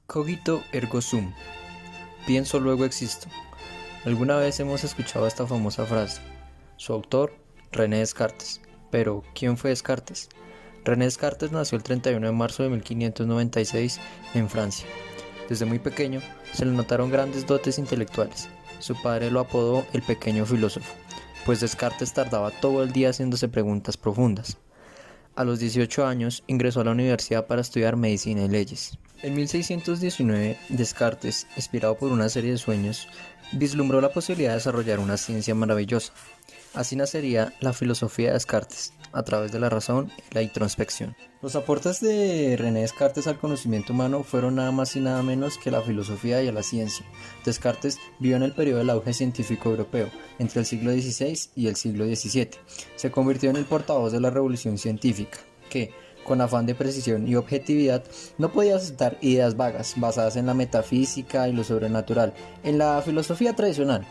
Cogito ergo sum. Pienso luego existo. Alguna vez hemos escuchado esta famosa frase. Su autor, René Descartes. Pero, ¿quién fue Descartes? René Descartes nació el 31 de marzo de 1596 en Francia. Desde muy pequeño se le notaron grandes dotes intelectuales. Su padre lo apodó el pequeño filósofo, pues Descartes tardaba todo el día haciéndose preguntas profundas. A los 18 años ingresó a la universidad para estudiar medicina y leyes. En 1619, Descartes, inspirado por una serie de sueños, vislumbró la posibilidad de desarrollar una ciencia maravillosa. Así nacería la filosofía de Descartes, a través de la razón y la introspección. Los aportes de René Descartes al conocimiento humano fueron nada más y nada menos que la filosofía y a la ciencia. Descartes vivió en el periodo del auge científico europeo, entre el siglo XVI y el siglo XVII. Se convirtió en el portavoz de la revolución científica, que, con afán de precisión y objetividad, no podía aceptar ideas vagas, basadas en la metafísica y lo sobrenatural, en la filosofía tradicional.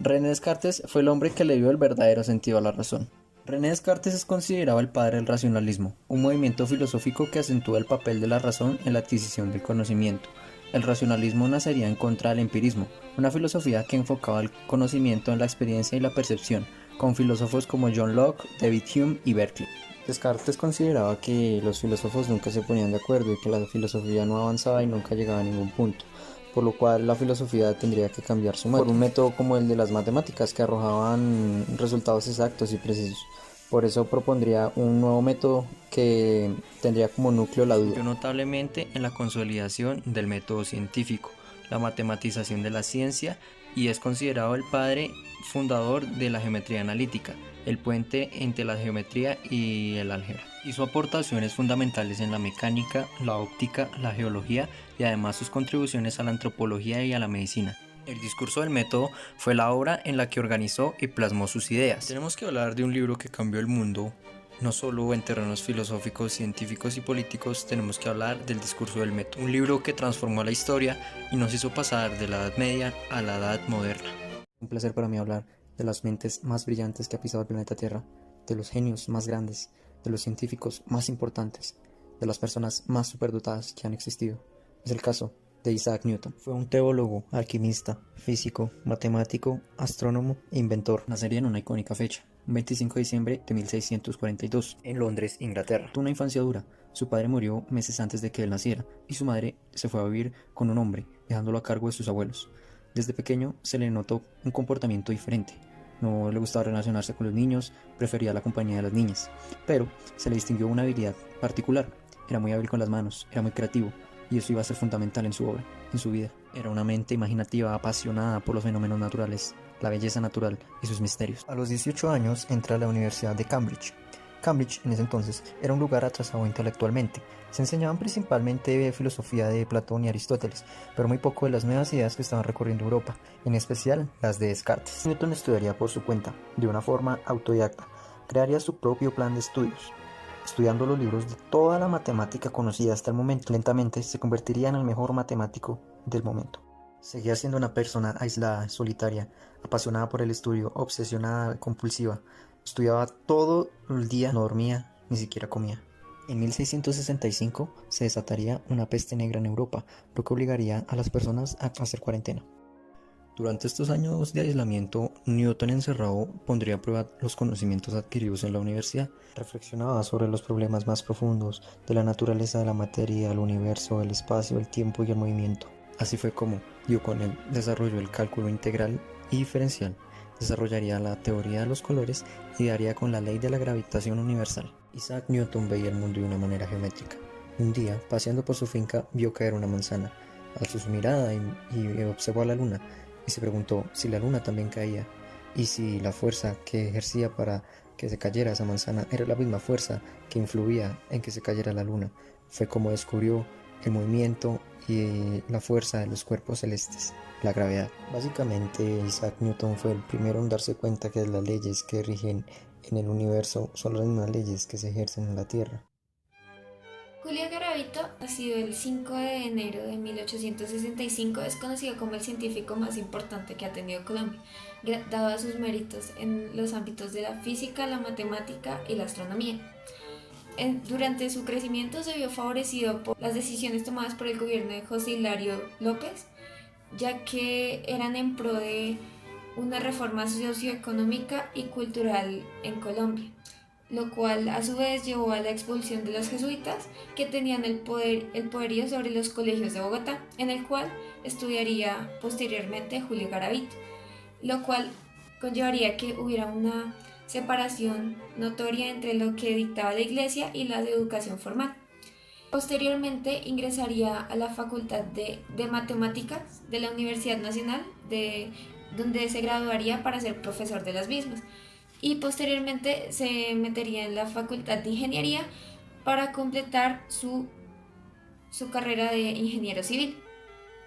René Descartes fue el hombre que le dio el verdadero sentido a la razón. René Descartes es considerado el padre del racionalismo, un movimiento filosófico que acentúa el papel de la razón en la adquisición del conocimiento. El racionalismo nacería en contra del empirismo, una filosofía que enfocaba el conocimiento en la experiencia y la percepción, con filósofos como John Locke, David Hume y Berkeley. Descartes consideraba que los filósofos nunca se ponían de acuerdo y que la filosofía no avanzaba y nunca llegaba a ningún punto, por lo cual la filosofía tendría que cambiar su método por un método como el de las matemáticas, que arrojaban resultados exactos y precisos. Por eso propondría un nuevo método que tendría como núcleo la duda. Notablemente en la consolidación del método científico, la matematización de la ciencia, y es considerado el padre fundador de la geometría analítica, el puente entre la geometría y el álgebra. Hizo aportaciones fundamentales en la mecánica, la óptica, la geología y además sus contribuciones a la antropología y a la medicina. El discurso del método fue la obra en la que organizó y plasmó sus ideas. Tenemos que hablar de un libro que cambió el mundo, no solo en terrenos filosóficos, científicos y políticos. Tenemos que hablar del discurso del método, un libro que transformó la historia y nos hizo pasar de la Edad Media a la Edad Moderna. Un placer para mí hablar de las mentes más brillantes que ha pisado el planeta Tierra, de los genios más grandes, de los científicos más importantes, de las personas más superdotadas que han existido. Es el caso de Isaac Newton. Fue un teólogo, alquimista, físico, matemático, astrónomo e inventor. Nacería en una icónica fecha, un 25 de diciembre de 1642, en Londres, Inglaterra. Tuvo una infancia dura. Su padre murió meses antes de que él naciera, y su madre se fue a vivir con un hombre, dejándolo a cargo de sus abuelos. Desde pequeño se le notó un comportamiento diferente. No le gustaba relacionarse con los niños, prefería la compañía de las niñas, pero se le distinguió una habilidad particular. Era muy hábil con las manos, era muy creativo, y eso iba a ser fundamental en su obra, en su vida. Era una mente imaginativa, apasionada por los fenómenos naturales, la belleza natural y sus misterios. A los 18 años entra a la Universidad de Cambridge. Cambridge en ese entonces era un lugar atrasado intelectualmente. Se enseñaban principalmente filosofía de Platón y Aristóteles, pero muy poco de las nuevas ideas que estaban recorriendo Europa, en especial las de Descartes. Newton estudiaría por su cuenta, de una forma autodidacta. Crearía su propio plan de estudios, estudiando los libros de toda la matemática conocida hasta el momento. Lentamente se convertiría en el mejor matemático del momento. Seguía siendo una persona aislada, solitaria, apasionada por el estudio, obsesionada, compulsiva. Estudiaba todo el día, no dormía, ni siquiera comía. En 1665 se desataría una peste negra en Europa, lo que obligaría a las personas a hacer cuarentena. Durante estos años de aislamiento, Newton encerrado pondría a prueba los conocimientos adquiridos en la universidad. Reflexionaba sobre los problemas más profundos de la naturaleza de la materia, el universo, el espacio, el tiempo y el movimiento. Así fue como dio con el desarrollo del cálculo integral y diferencial, desarrollaría la teoría de los colores y daría con la ley de la gravitación universal. Isaac Newton veía el mundo de una manera geométrica. Un día, paseando por su finca, vio caer una manzana. Alzó su mirada y observó a la luna, y se preguntó si la luna también caía, y si la fuerza que ejercía para que se cayera esa manzana era la misma fuerza que influía en que se cayera la luna. Fue como descubrió el movimiento y la fuerza de los cuerpos celestes, la gravedad. Básicamente, Isaac Newton fue el primero en darse cuenta que las leyes que rigen en el universo son las mismas leyes que se ejercen en la Tierra. Julio Garavito, nacido el 5 de enero de 1865, es conocido como el científico más importante que ha tenido Colombia, dado a sus méritos en los ámbitos de la física, la matemática y la astronomía. Durante su crecimiento se vio favorecido por las decisiones tomadas por el gobierno de José Hilario López, ya que eran en pro de una reforma socioeconómica y cultural en Colombia, lo cual a su vez llevó a la expulsión de los jesuitas, que tenían el poderío sobre los colegios de Bogotá, en el cual estudiaría posteriormente Julio Garavito, lo cual conllevaría que hubiera una separación notoria entre lo que dictaba la Iglesia y la de educación formal. Posteriormente ingresaría a la Facultad de Matemáticas de la Universidad Nacional, donde se graduaría para ser profesor de las mismas. Y posteriormente se metería en la Facultad de Ingeniería para completar su carrera de ingeniero civil.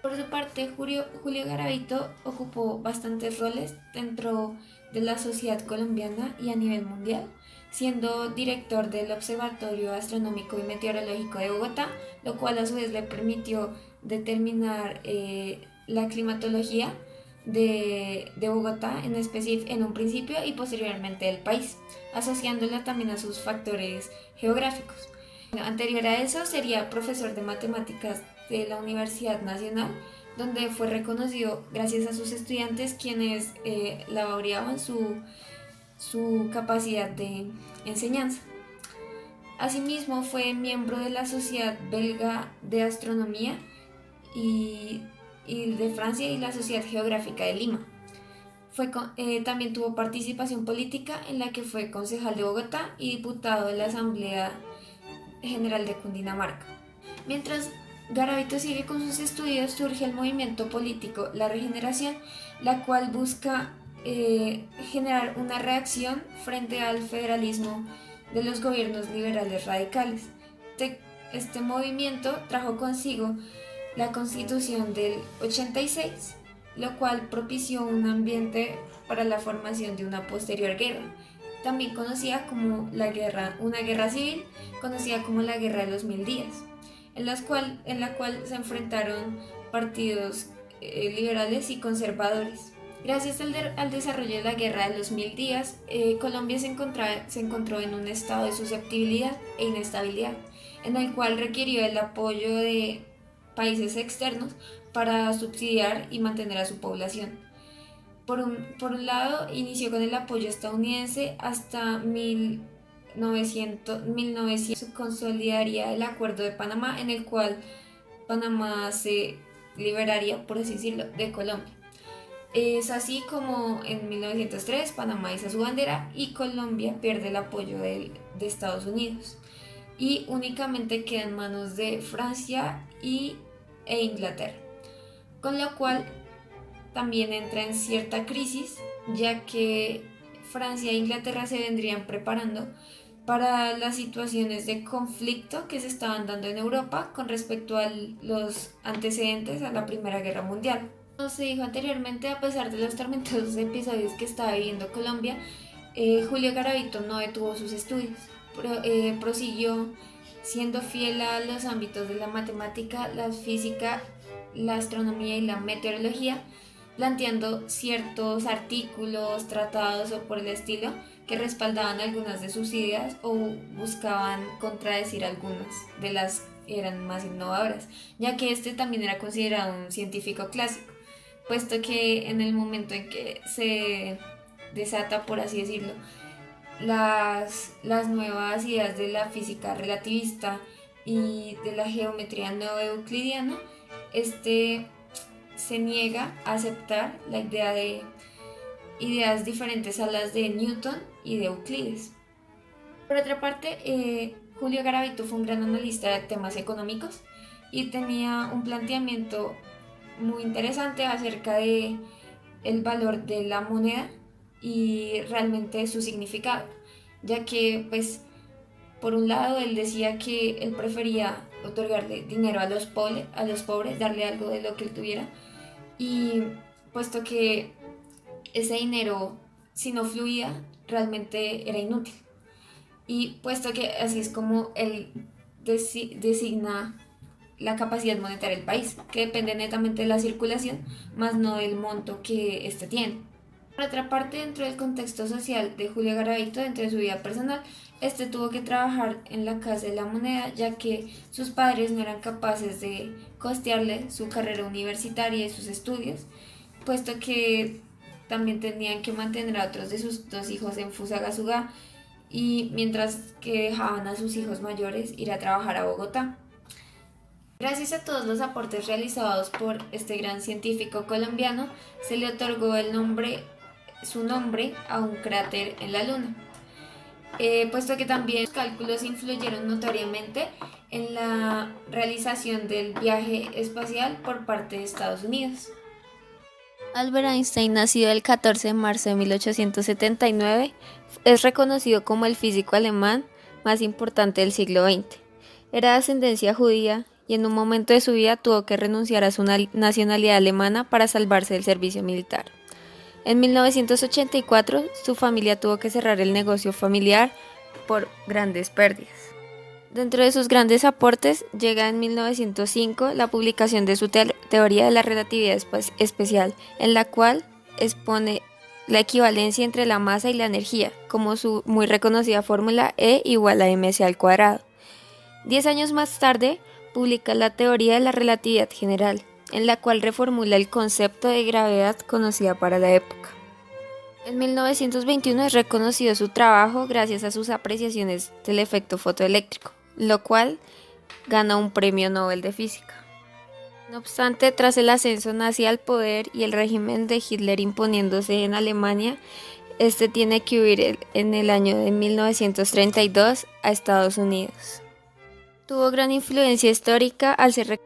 Por su parte, Julio Garavito ocupó bastantes roles dentro de la sociedad colombiana y a nivel mundial, siendo director del Observatorio Astronómico y Meteorológico de Bogotá, lo cual a su vez le permitió determinar la climatología de Bogotá en un principio y posteriormente del país, asociándola también a sus factores geográficos. Anterior a eso sería profesor de matemáticas de la Universidad Nacional, donde fue reconocido gracias a sus estudiantes, quienes laureaban su capacidad de enseñanza. Asimismo fue miembro de la Sociedad Belga de Astronomía y de Francia y la Sociedad Geográfica de Lima. También tuvo participación política, en la que fue concejal de Bogotá y diputado de la Asamblea General de Cundinamarca. Mientras Garavito sigue con sus estudios, surge el movimiento político La Regeneración, la cual busca generar una reacción frente al federalismo de los gobiernos liberales radicales. Este movimiento trajo consigo la Constitución del 86, lo cual propició un ambiente para la formación de una posterior guerra, también conocida como una guerra civil, conocida como la Guerra de los Mil Días, en la cual se enfrentaron partidos liberales y conservadores. Gracias al desarrollo de la Guerra de los Mil Días, Colombia se encontró en un estado de susceptibilidad e inestabilidad, en el cual requirió el apoyo de países externos para subsidiar y mantener a su población. Por un lado, inició con el apoyo estadounidense hasta 1900 se consolidaría el Acuerdo de Panamá, en el cual Panamá se liberaría, por así decirlo, de Colombia. Es así como en 1903 Panamá iza su bandera y Colombia pierde el apoyo de Estados Unidos y únicamente queda en manos de Francia e Inglaterra, con lo cual también entra en cierta crisis, ya que Francia e Inglaterra se vendrían preparando para las situaciones de conflicto que se estaban dando en Europa con respecto a los antecedentes a la Primera Guerra Mundial. Como se dijo anteriormente, a pesar de los tormentosos episodios que estaba viviendo Colombia, Julio Garavito no detuvo sus estudios, prosiguió siendo fiel a los ámbitos de la matemática, la física, la astronomía y la meteorología, planteando ciertos artículos, tratados o por el estilo que respaldaban algunas de sus ideas o buscaban contradecir algunas de las que eran más innovadoras, ya que este también era considerado un científico clásico, puesto que en el momento en que se desata, por así decirlo, las nuevas ideas de la física relativista y de la geometría neo-euclidiana, este se niega a aceptar la idea de ideas diferentes a las de Newton y de Euclides. Por otra parte, Julio Garavito fue un gran analista de temas económicos y tenía un planteamiento muy interesante acerca de el valor de la moneda y realmente su significado, ya que pues por un lado él decía que él prefería otorgarle dinero a los pobres, darle algo de lo que él tuviera, y puesto que ese dinero, si no fluía, realmente era inútil, y puesto que así es como él designa la capacidad monetaria del país, que depende netamente de la circulación, más no del monto que éste tiene. Por otra parte, dentro del contexto social de Julio Garavito, dentro de su vida personal, este tuvo que trabajar en la Casa de la Moneda, ya que sus padres no eran capaces de costearle su carrera universitaria y sus estudios, puesto que también tenían que mantener a otros de sus dos hijos en Fusagasugá, y mientras que dejaban a sus hijos mayores ir a trabajar a Bogotá. Gracias a todos los aportes realizados por este gran científico colombiano, se le otorgó su nombre a un cráter en la Luna, puesto que también los cálculos influyeron notoriamente en la realización del viaje espacial por parte de Estados Unidos. Albert Einstein, nacido el 14 de marzo de 1879, es reconocido como el físico alemán más importante del siglo XX. Era de ascendencia judía y en un momento de su vida tuvo que renunciar a su nacionalidad alemana para salvarse del servicio militar. En 1984, su familia tuvo que cerrar el negocio familiar por grandes pérdidas. Dentro de sus grandes aportes, llega en 1905 la publicación de su teoría de la relatividad especial, en la cual expone la equivalencia entre la masa y la energía, como su muy reconocida fórmula E igual a mc al cuadrado. 10 años más tarde, publica la teoría de la relatividad general, en la cual reformula el concepto de gravedad conocida para la época. En 1921 es reconocido su trabajo gracias a sus apreciaciones del efecto fotoeléctrico, lo cual gana un premio Nobel de Física. No obstante, tras el ascenso nazi al poder y el régimen de Hitler imponiéndose en Alemania, este tiene que huir en el año de 1932 a Estados Unidos. Tuvo gran influencia histórica al ser